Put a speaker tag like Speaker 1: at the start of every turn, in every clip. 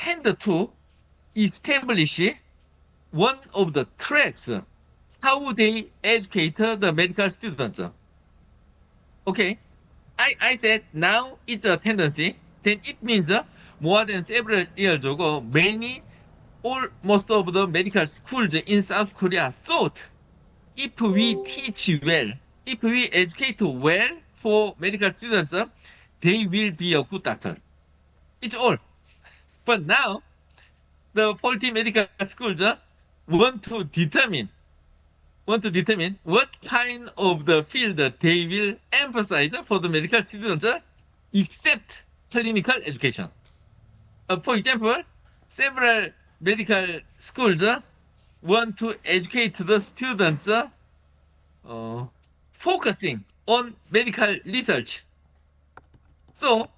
Speaker 1: tend to establish one of the tracks how they educate the medical students. Okay, I said now it's a tendency. Then it means more than several years ago, most of the medical schools in South Korea thought if we teach well, if we educate well for medical students, they will be a good doctor. It's all. But now the faulty medical schools want to determine what kind of the field they will emphasize for the medical students except clinical education. For example, several medical schools want to educate the students focusing on medical research. So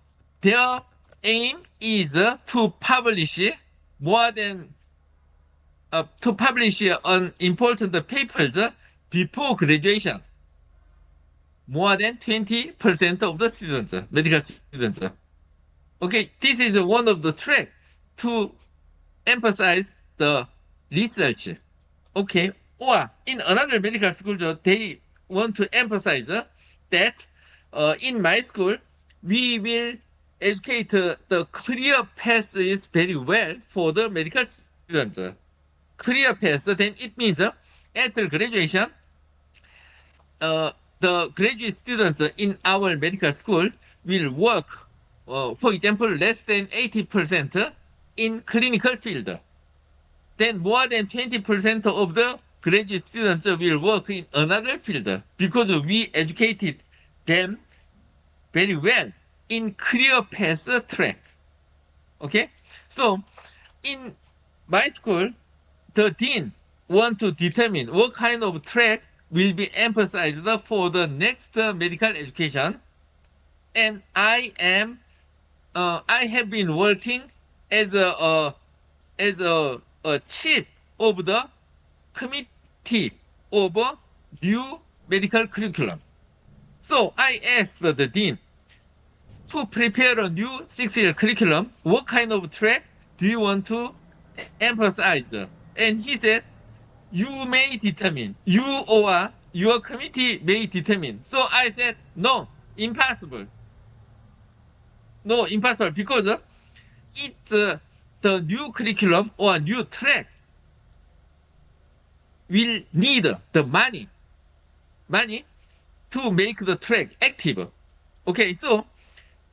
Speaker 1: their aim is to publish more than to publish on important papers before graduation. More than 20% of the students, medical students. Okay, this is one of the tracks to emphasize the research. Okay, or in another medical school, they want to emphasize that in my school, we will educate the career path is very well for the medical students. Career path, then it means after graduation, the graduate students in our medical school will work, for example, less than 80% in clinical field. Then more than 20% of the graduate students will work in another field because we educated them very well in career path track. Okay, so in my school, the dean want to determine what kind of track will be emphasized for the next medical education, and I have been working as a chief of the committee of new medical curriculum. So I asked the dean to prepare a new 6-year curriculum. What kind of track do you want to emphasize? And he said, you may determine, you or your committee may determine. So I said, no, impossible. No, impossible, because it's the new curriculum or new track will need the money to make the track active. Okay, so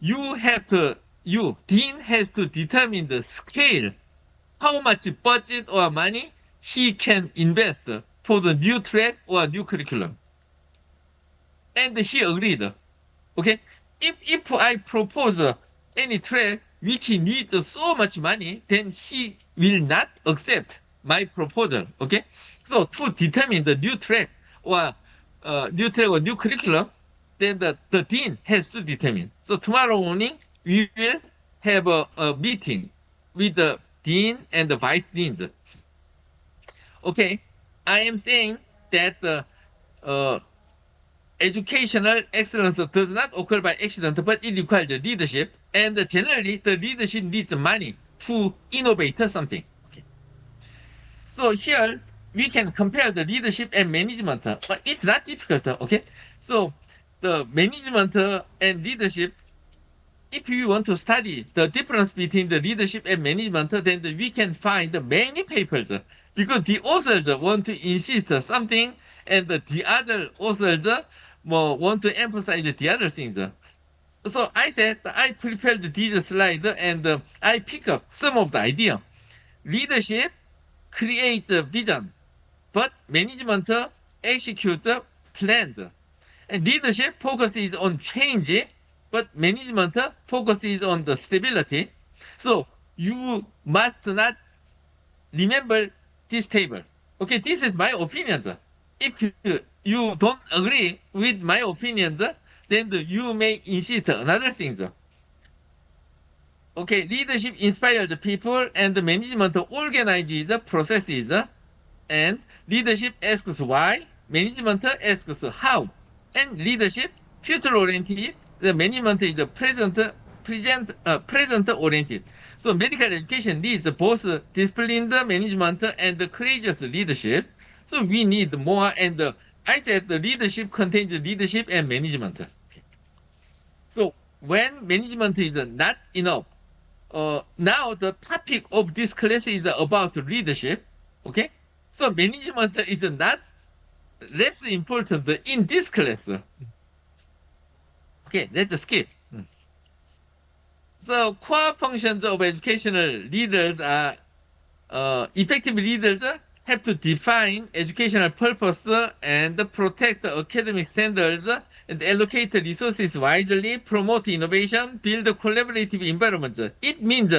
Speaker 1: dean has to determine the scale, how much budget or money he can invest for the new track or new curriculum. And he agreed. Okay, if I propose any track which needs so much money, then he will not accept my proposal. Okay, so to determine the new track or new curriculum, then the dean has to determine. So tomorrow morning we will have a meeting with the dean and the vice deans. Okay, I am saying that educational excellence does not occur by accident, but it requires leadership, and generally the leadership needs money to innovate something. Okay. So here we can compare the leadership and management, but it's not difficult. Okay, so the management and leadership, if you want to study the difference between the leadership and management, then we can find many papers, because the authors want to insist something and the other authors want to emphasize the other things. So I said I prepared this slide and I pick up some of the idea. Leadership creates a vision, but management executes plans. And leadership focuses on change, but management focuses on the stability. So you must not remember this table. Okay, this is my opinion. If you don't agree with my opinions, then you may insist another thing. Okay, leadership inspires people and the management organizes processes, and leadership asks why, management asks how, and leadership future oriented, the management is present oriented. So medical education needs both disciplined management and courageous leadership. So we need more. And I said the leadership contains leadership and management. Okay. So when management is not enough, now the topic of this class is about leadership. Okay. So management is not less important in this class. Okay, let's skip. So core functions of educational leaders are effective leaders have to define educational purpose and protect academic standards and allocate resources wisely, promote innovation, build collaborative environments. It means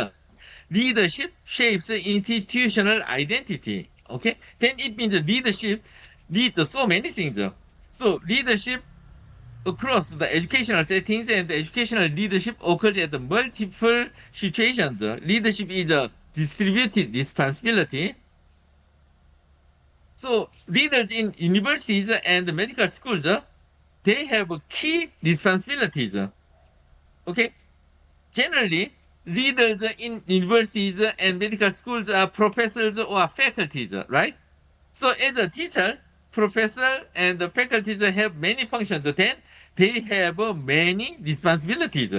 Speaker 1: leadership shapes institutional identity. Okay, then it means leadership leads so many things. So leadership across the educational settings and educational leadership occurs at multiple situations. Leadership is a distributed responsibility. So leaders in universities and medical schools, they have key responsibilities. Okay, generally, leaders in universities and medical schools are professors or faculties, right? So as a teacher, professor and the faculties have many functions. Then they have many responsibilities.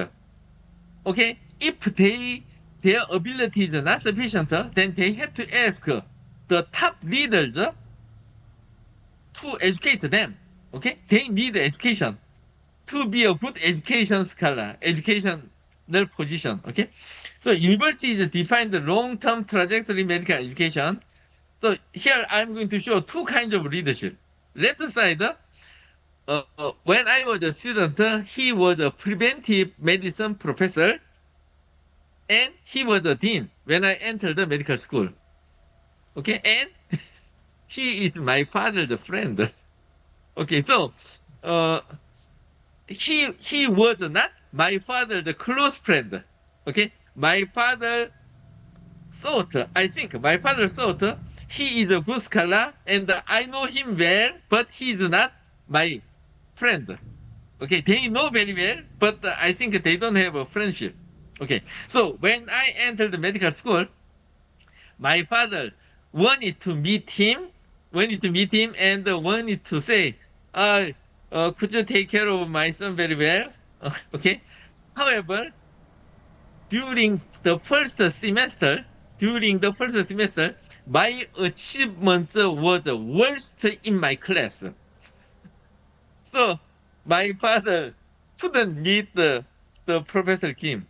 Speaker 1: Okay, if their abilities are not sufficient, then they have to ask the top leaders to educate them. Okay, they need education to be a good education scholar, educational position. Okay, so universities define the long-term trajectory medical education. So here I'm going to show two kinds of leadership. Left side, when I was a student, he was a preventive medicine professor, and he was a dean when I entered the medical school. Okay, and he is my father's friend. Okay, so uh, he was not my father's close friend. Okay, my father I think my father thought he is a good scholar and I know him well, but he is not my friend. Okay, they know very well, but I think they don't have a friendship. Okay, so when I entered the medical school, my father wanted to meet him and wanted to say, could you take care of my son very well? Okay. However, during the first semester, my achievements was worst in my class. So my father couldn't meet the Professor Kim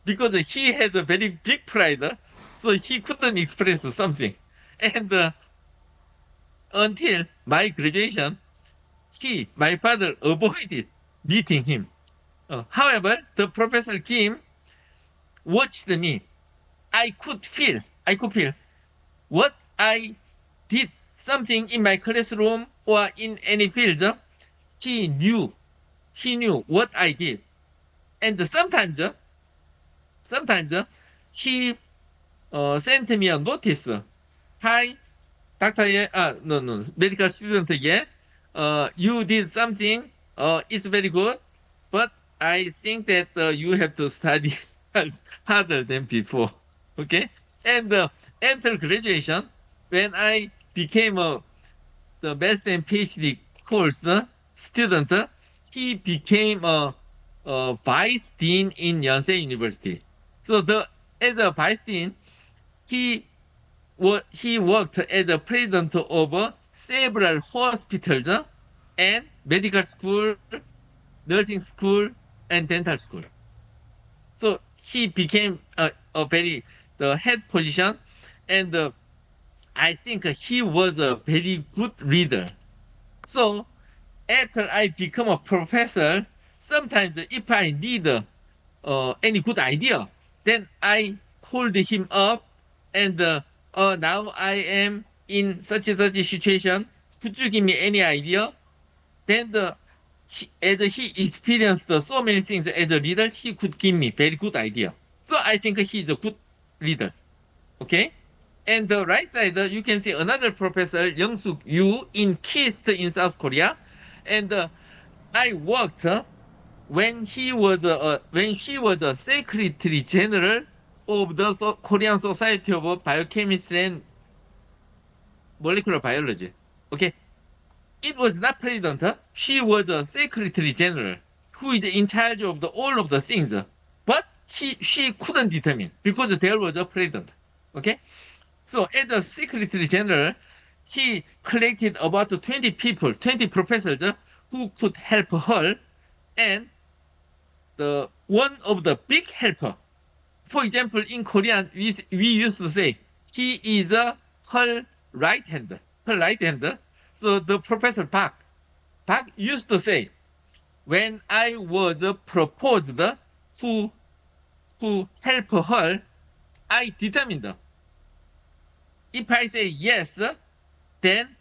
Speaker 1: because he has a very big pride, so he couldn't express something. And until my graduation, my father avoided meeting him. However, the Professor Kim watched me. I could feel what I did something in my classroom or in any field. He knew, he knew what I did. And sometimes he sent me a notice. Hi, Dr. Ye, no, medical student Ye, you did something, it's very good, but I think that you have to study harder than before. Okay? And after graduation, when I became the best in PhD course student, he became a vice dean in Yonsei University. So as a vice dean, he he worked as a president of several hospitals and medical school, nursing school, and dental school. So he became a very the head position, and I think he was a very good leader. So after I become a professor, sometimes if I need any good idea, then I called him up and now I am in such and such a situation. Could you give me any idea? Then as he experienced so many things as a leader, he could give me very good idea. So I think he's a good leader. Okay. And the right side, you can see another professor, Young-suk Yu, in KIST in South Korea. And I worked when she was a secretary general of the Korean Society of Biochemistry and Molecular Biology. Okay, it was not president. She was a secretary general who is in charge of all of the things. But she couldn't determine because there was a president. Okay, so as a secretary general, he collected about 20 people, 20 professors who could help her, and the one of the big helper. For example, in Korean, we used to say he is her right hand, her right hand. So the Professor Park used to say, when I was proposed to help her, I determined if I say yes, then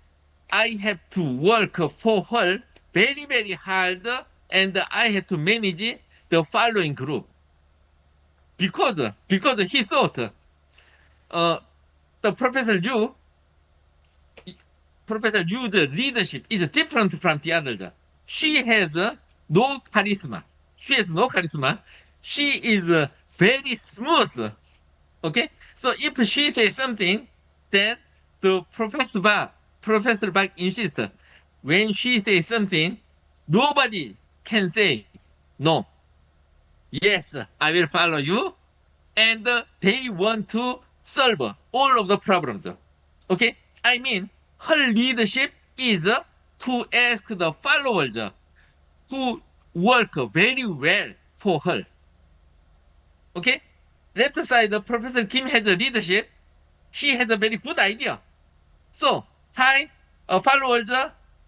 Speaker 1: I have to work for her very, very hard, and I have to manage the following group. Because he thought the Professor Liu's leadership is different from the others. She has no charisma. She is very smooth. Okay, so if she says something, then the Professor Bach insists. When she says something, nobody can say no. Yes, I will follow you. And they want to solve all of the problems. Okay? I mean, her leadership is to ask the followers to work very well for her. Okay? Let's say the Professor Kim has a leadership. She has a very good idea. So, hi, followers,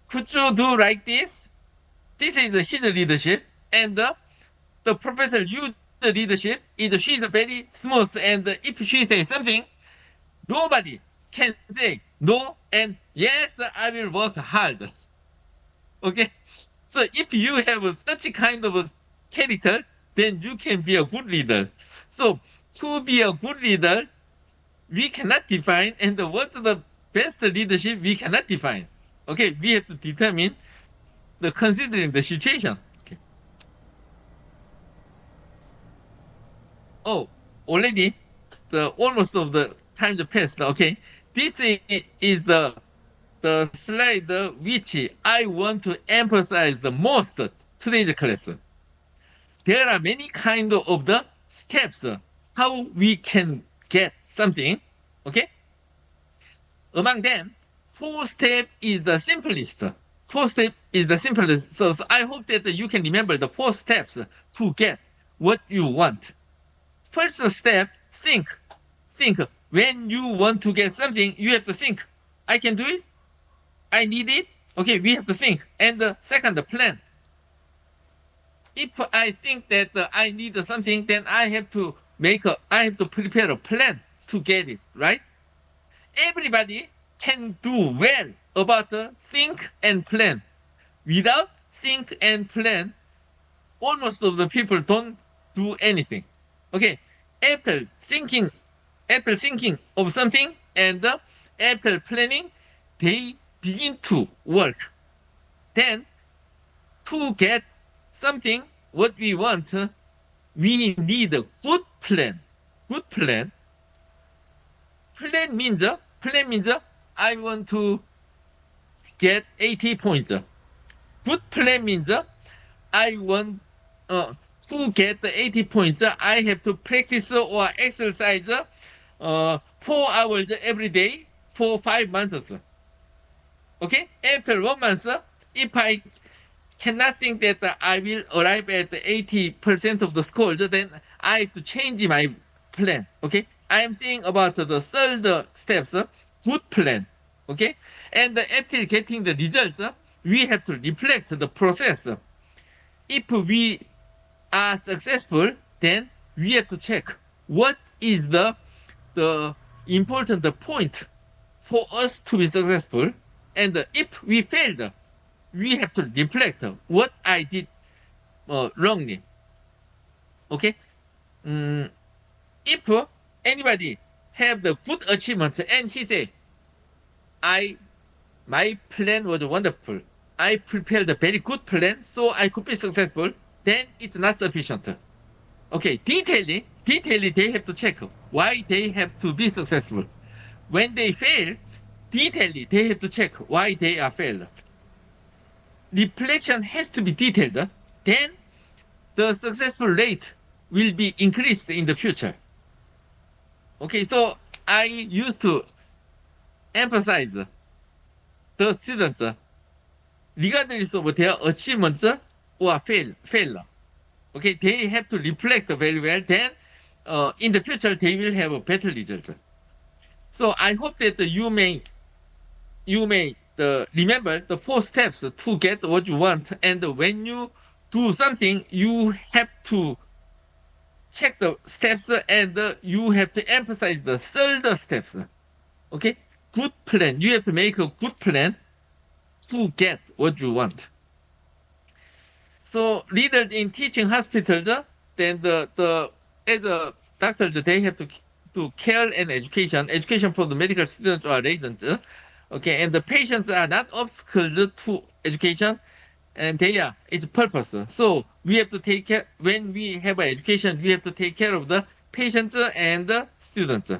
Speaker 1: could you do like this? This is his leadership. And the Professor Liu's leadership is she's very smooth. And if she says something, nobody can say no and yes, I will work hard. Okay? So if you have such a kind of a character, then you can be a good leader. So to be a good leader, we cannot define, and what's the best leadership we cannot define. Okay, we have to determine the considering the situation. Okay. Oh, already the almost of the time passed. Okay, this is the slide which I want to emphasize the most today's class. There are many kind of the steps how we can get something. Okay. Among them, 4 step is the simplest. 4 step is the simplest. So I hope that you can remember the 4 steps to get what you want. First step, think. Think. When you want to get something, you have to think. I can do it. I need it. Okay, we have to think. And the second, plan. If I think that I need something, then I have to prepare a plan to get it, right? Everybody can do well about think and plan. Without think and plan, almost of the people don't do anything. Okay, after thinking of something and after planning, they begin to work. Then, to get something what we want, we need a good plan. Good plan. Plan means I want to get 80 points. Good plan means I want to get the 80 points. I have to practice or exercise 4 hours every day for 5 months. Okay, after 1 month, if I cannot think that I will arrive at 80% of the scores, then I have to change my plan. Okay, I am saying about the third steps, good plan. Okay, and after getting the results, we have to reflect the process. If we are successful, then we have to check what is the important point for us to be successful. And if we failed, we have to reflect what I did wrongly. Okay? If anybody have the good achievement and he say, my plan was wonderful. I prepared a very good plan so I could be successful, then it's not sufficient. Okay, detailing detailedly they have to check why they have to be successful. When they fail, detailedly they have to check why they are failed. Reflection has to be detailed. Then the successful rate will be increased in the future. Okay, so I used to emphasize the students, regardless of their achievements or failure. Okay, they have to reflect very well. Then, in the future, they will have a better result. So I hope that you may remember the 4 steps to get what you want. And when you do something, you have to check the steps and you have to emphasize the third steps. Okay, good plan. You have to make a good plan to get what you want. So leaders in teaching hospitals, then the as a doctors, they have to do care and education for the medical students or residents. Okay, and the patients are not obstacles to education, and they are its purpose. So we have to take care when we have education. We have to take care of the patients and the students.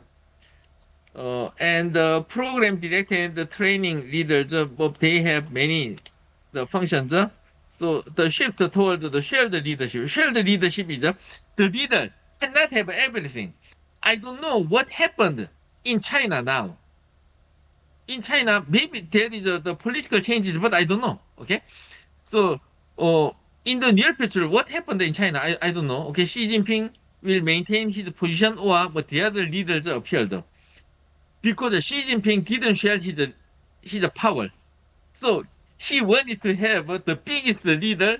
Speaker 1: And the program director and the training leaders, they have many the functions. So the shift toward the shared leadership. Shared leadership is the leader cannot have everything. I don't know what happened in China now. In China, maybe there is the political changes, but I don't know. Okay, so in the near future, what happened in China? I don't know. Okay, Xi Jinping will maintain his position, or but the other leaders appeared because Xi Jinping didn't share his power. So he wanted to have the biggest leader,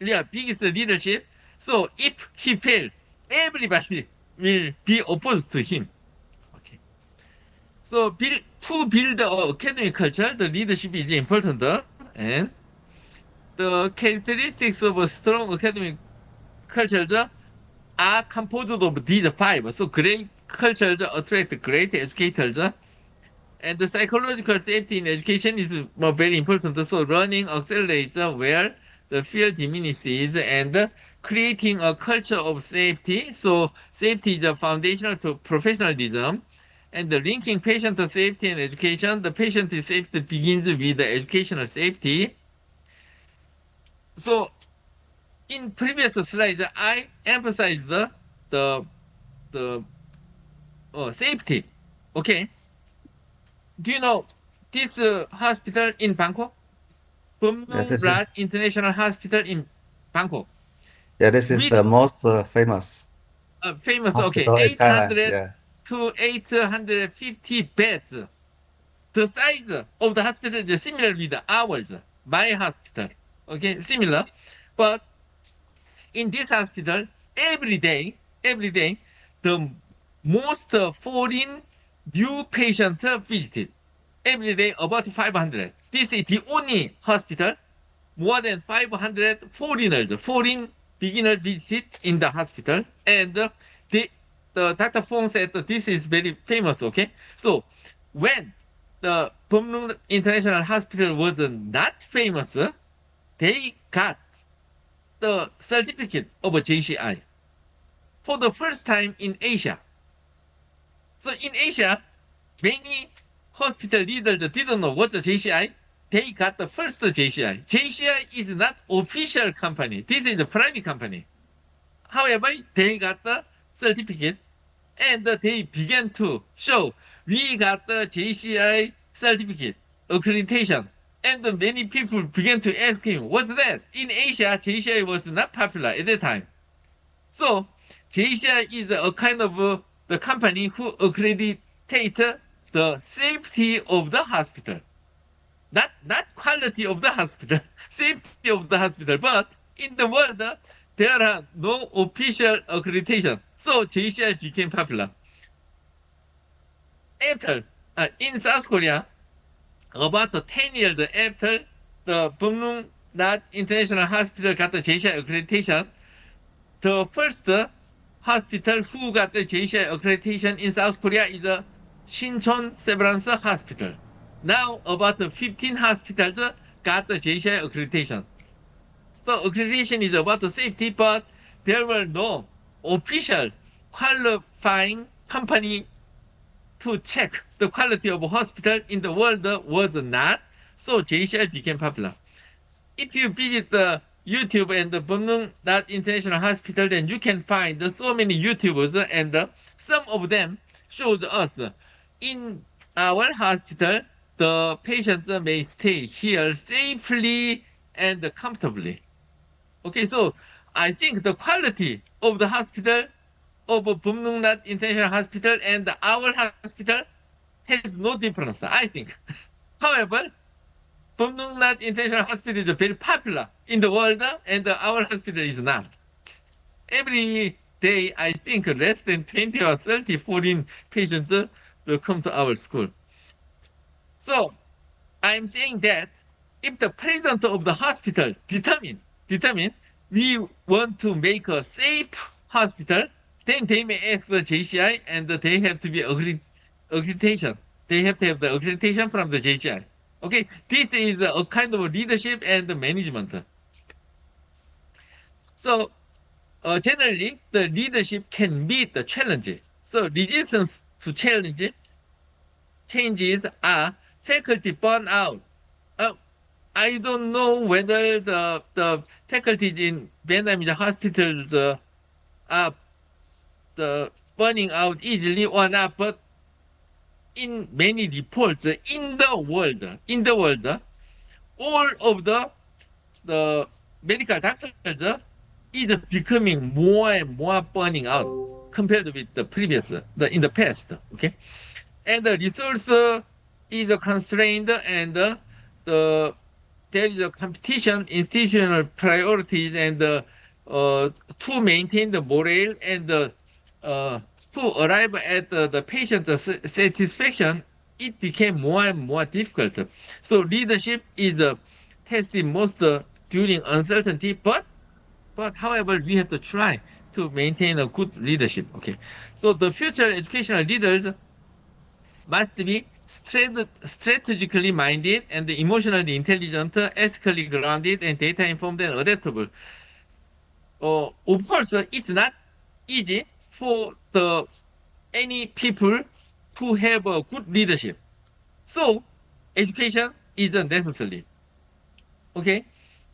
Speaker 1: yeah, biggest leadership. So if he failed, everybody will be opposed to him. Okay. So to build an academic culture, the leadership is important, and the characteristics of a strong academic culture are composed of these 5. So great culture attract great educators. And the psychological safety in education is very important. So learning accelerates where the fear diminishes, and creating a culture of safety. So safety is foundational to professionalism. And the linking patient safety and education, the patient safety begins with the educational safety. So in previous slides, I emphasized the safety. Okay. Do you know this hospital in Bangkok?
Speaker 2: Yes,
Speaker 1: Bumrung
Speaker 2: this
Speaker 1: Rat
Speaker 2: is
Speaker 1: International Hospital in Bangkok.
Speaker 2: yeah, this is
Speaker 1: With
Speaker 2: the most famous
Speaker 1: famous, okay,
Speaker 2: hospital in Thailand.
Speaker 1: 800
Speaker 2: Yeah.
Speaker 1: to 850 beds. The size of the hospital is similar with ours, my hospital. Okay, similar. But in this hospital, every day, the most foreign new patient visited. Every day, about 500. This is the only hospital more than 500 foreign beginners visit in the hospital. And the Dr. Fong said that this is very famous. Okay, so when the Bumrung International Hospital was not famous, they got the certificate of JCI for the first time in Asia. So in Asia, many hospital leaders didn't know what's JCI. They got the first JCI. JCI is not official company. This is a private company. However, they got the certificate, and they began to show we got the JCI certificate accreditation. And many people began to ask him, what's that? In Asia, JCI was not popular at that time. So JCI is a kind of the company who accreditate the safety of the hospital. Not quality of the hospital, safety of the hospital. But in the world, there are no official accreditation. So JCI became popular. After, in South Korea, about 10 years after the Bumrung Rat International Hospital got the JCI accreditation, the first hospital who got the JCI accreditation in South Korea is Shincheon Severance Hospital. Now about 15 hospitals got the JCI accreditation. So accreditation is about the safety, but there were no official qualifying company to check the quality of hospital in the world was not, so JCI became popular. If you visit the YouTube and the Bumrungnat International Hospital, then you can find so many YouTubers, and some of them shows us in our hospital the patients may stay here safely and comfortably. Okay, so I think the quality of the hospital of Bumrungnat International Hospital and our hospital has no difference, I think. However, Bumrungnat International Hospital is very popular in the world, and our hospital is not. Every day, I think less than 20 or 30 foreign patients will come to our school. So I'm saying that if the president of the hospital determine we want to make a safe hospital, then they may ask the JCI, and they have to be accreditation. They have to have the accreditation from the JCI. Okay, this is a kind of leadership and management. So generally, the leadership can meet the challenge. So resistance to changes are faculty burnout. I don't know whether the faculties in Vietnamese hospitals are burning out easily or not, but in many reports in the world, all of the medical doctors is becoming more and more burning out compared with the previous, in the past. Okay, and the resource is constrained, and there is a competition, institutional priorities, and to maintain the morale and to arrive at the patient's satisfaction, it became more and more difficult. So leadership is tested most during uncertainty, but however, we have to try to maintain a good leadership. Okay, so the future educational leaders must be strategically minded and emotionally intelligent, ethically grounded, and data informed and adaptable. Of course, it's not easy for any people to have a good leadership. So education is necessary. Okay.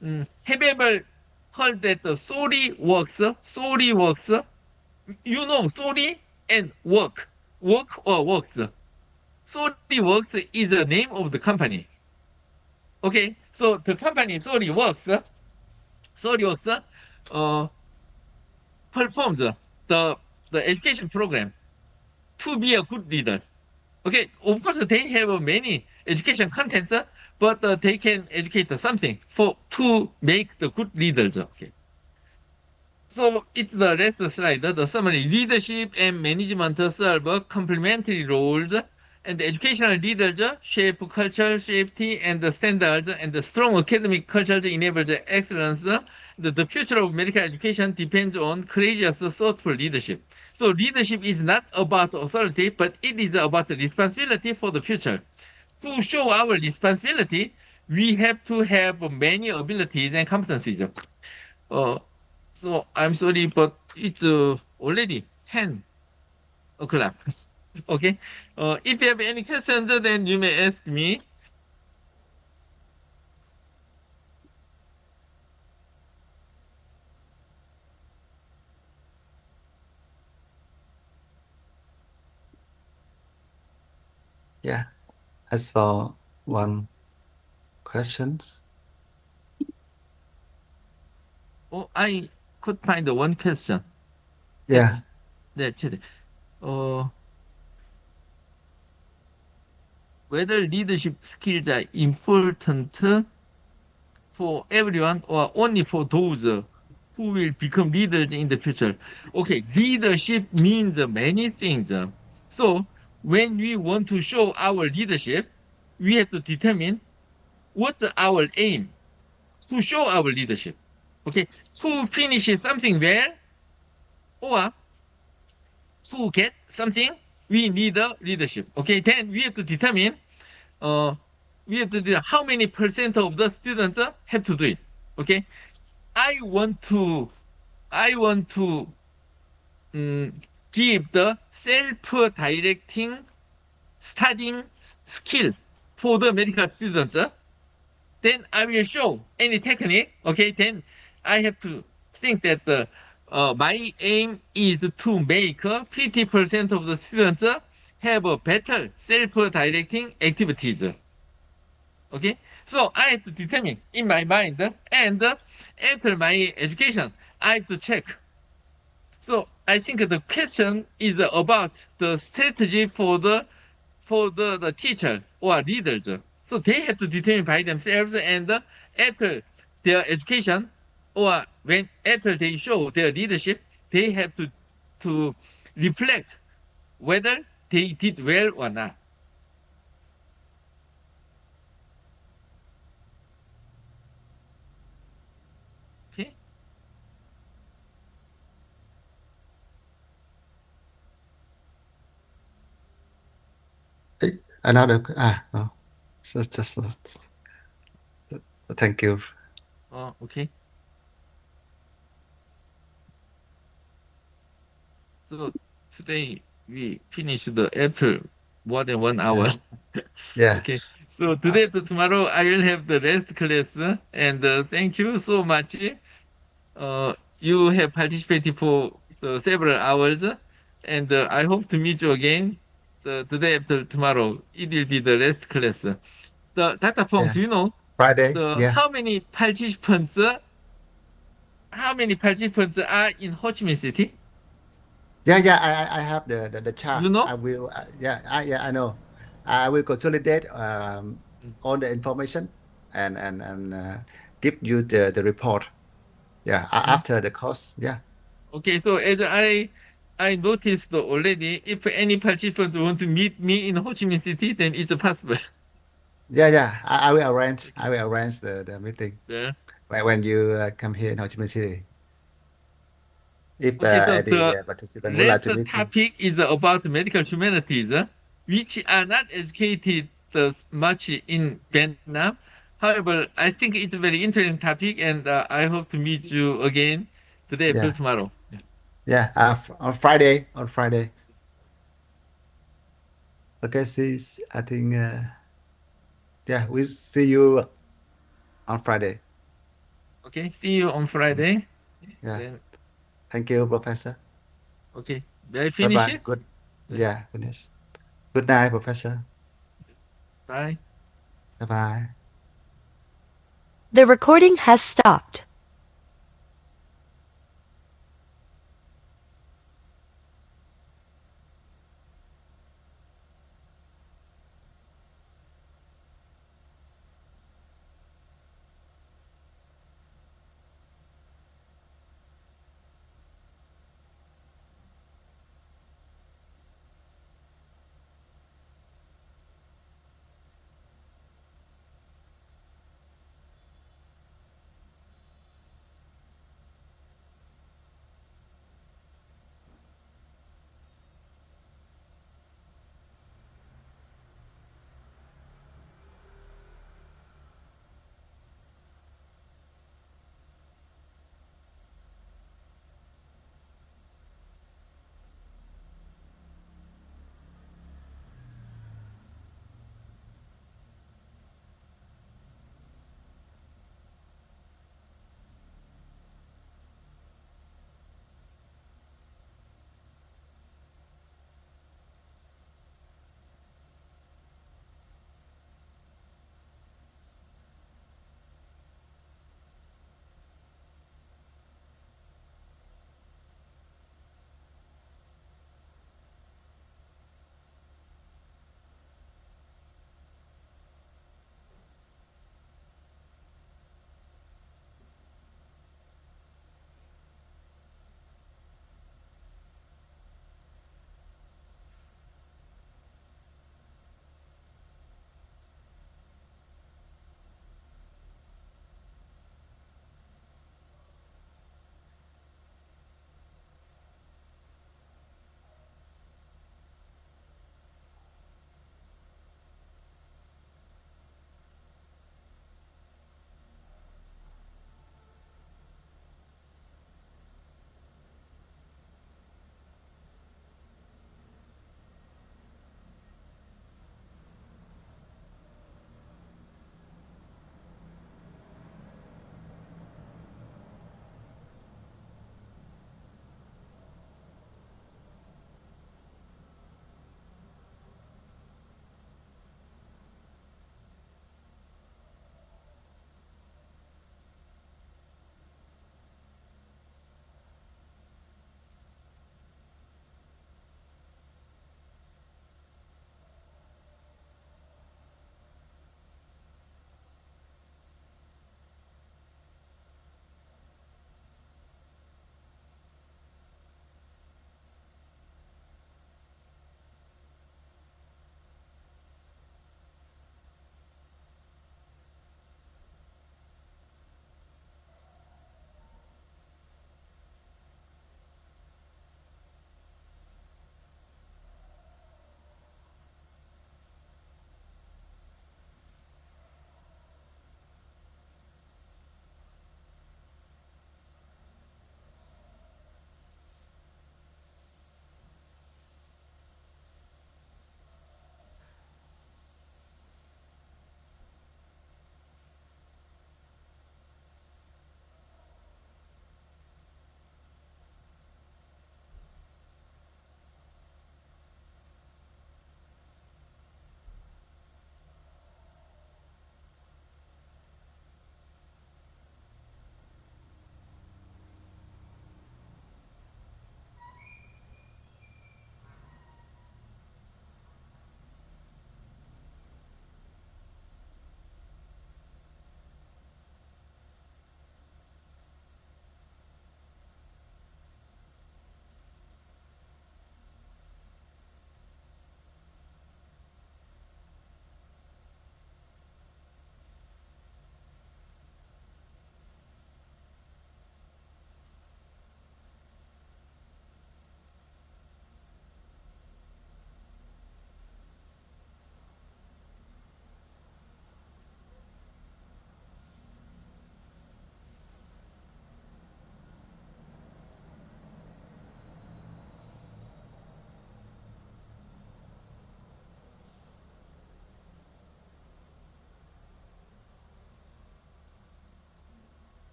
Speaker 1: Have you ever heard that the Sorry works? Sorry works. You know, Sorry and work or works. Sorry works is the name of the company. Okay, so the company Sorry works performs the education program to be a good leader. Okay, of course they have many education contents, but they can educate something to make the good leaders. Okay. So it's the last slide, the summary. Leadership and management serve complementary roles, and educational leaders shape culture, safety, and the standards, and the strong academic culture enables excellence. The future of medical education depends on courageous, thoughtful leadership. So leadership is not about authority, but it is about responsibility for the future. To show our responsibility, we have to have many abilities and competencies. So I'm sorry, but it's already 10 o'clock. Okay. If you have any questions, then you may ask me.
Speaker 2: Yeah, I saw one questions.
Speaker 1: Oh, I could find one question.
Speaker 2: Yeah,
Speaker 1: That's it. Whether leadership skills are important for everyone or only for those who will become leaders in the future. Okay, leadership means many things. So when we want to show our leadership, we have to determine what's our aim to show our leadership. Okay, to finish something well or to get something, we need a leadership. Okay, then we have to determine how many percent of the students have to do it. Okay, I want to um, give the self-directing studying skill for the medical students. Then I will show any technique. Okay, then I have to think that my aim is to make 50% of the students have a better self-directing activities. Okay, so I have to determine in my mind, and after my education, I have to check. So I think the question is about the strategy for the teacher or leaders. So they have to determine by themselves, and after their education or when after they show their leadership, they have to reflect whether they did well or not. Okay.
Speaker 2: Another no. Just thank you.
Speaker 1: Okay. So today we finished after more than 1 hour.
Speaker 2: Yeah.
Speaker 1: Okay. So today to tomorrow I will have the rest class, and thank you so much. You have participated for several hours, and I hope to meet you again the day after tomorrow. It will be the rest class. Dr. Fong,
Speaker 2: Yeah.
Speaker 1: do you know
Speaker 2: Friday. Yeah.
Speaker 1: how many participants? How many participants are in Ho Chi Minh City?
Speaker 2: Yeah. I have the chart.
Speaker 1: You know?
Speaker 2: I will. Yeah. I know. I will consolidate
Speaker 1: Mm.
Speaker 2: all the information and give you the report. Yeah.
Speaker 1: Mhm.
Speaker 2: After the course. Yeah.
Speaker 1: Okay, so as I noticed already, if any participants want to meet me in Ho Chi Minh City, then it's possible.
Speaker 2: Yeah. I will arrange.
Speaker 1: Okay.
Speaker 2: I will arrange the meeting
Speaker 1: Yeah.
Speaker 2: when you come here in Ho Chi Minh City. If
Speaker 1: Okay, so
Speaker 2: any
Speaker 1: the
Speaker 2: participant would like
Speaker 1: rest
Speaker 2: to meet you.
Speaker 1: topic is about medical humanities, which are not educated much in Vietnam. However, I think it's a very interesting topic, and I hope to meet you again today after
Speaker 2: Yeah.
Speaker 1: tomorrow.
Speaker 2: Yeah. On Friday. On Friday. Okay. See. I think. Yeah. We'll see you on Friday.
Speaker 1: Okay, see you on Friday.
Speaker 2: Yeah.
Speaker 1: Then,
Speaker 2: Thank you, Professor.
Speaker 1: okay, may I
Speaker 2: Bye
Speaker 1: finish
Speaker 2: bye.
Speaker 1: it?
Speaker 2: Good. Yeah. Finish. Good night, Professor.
Speaker 1: Bye.
Speaker 2: Bye bye.
Speaker 3: The recording has stopped.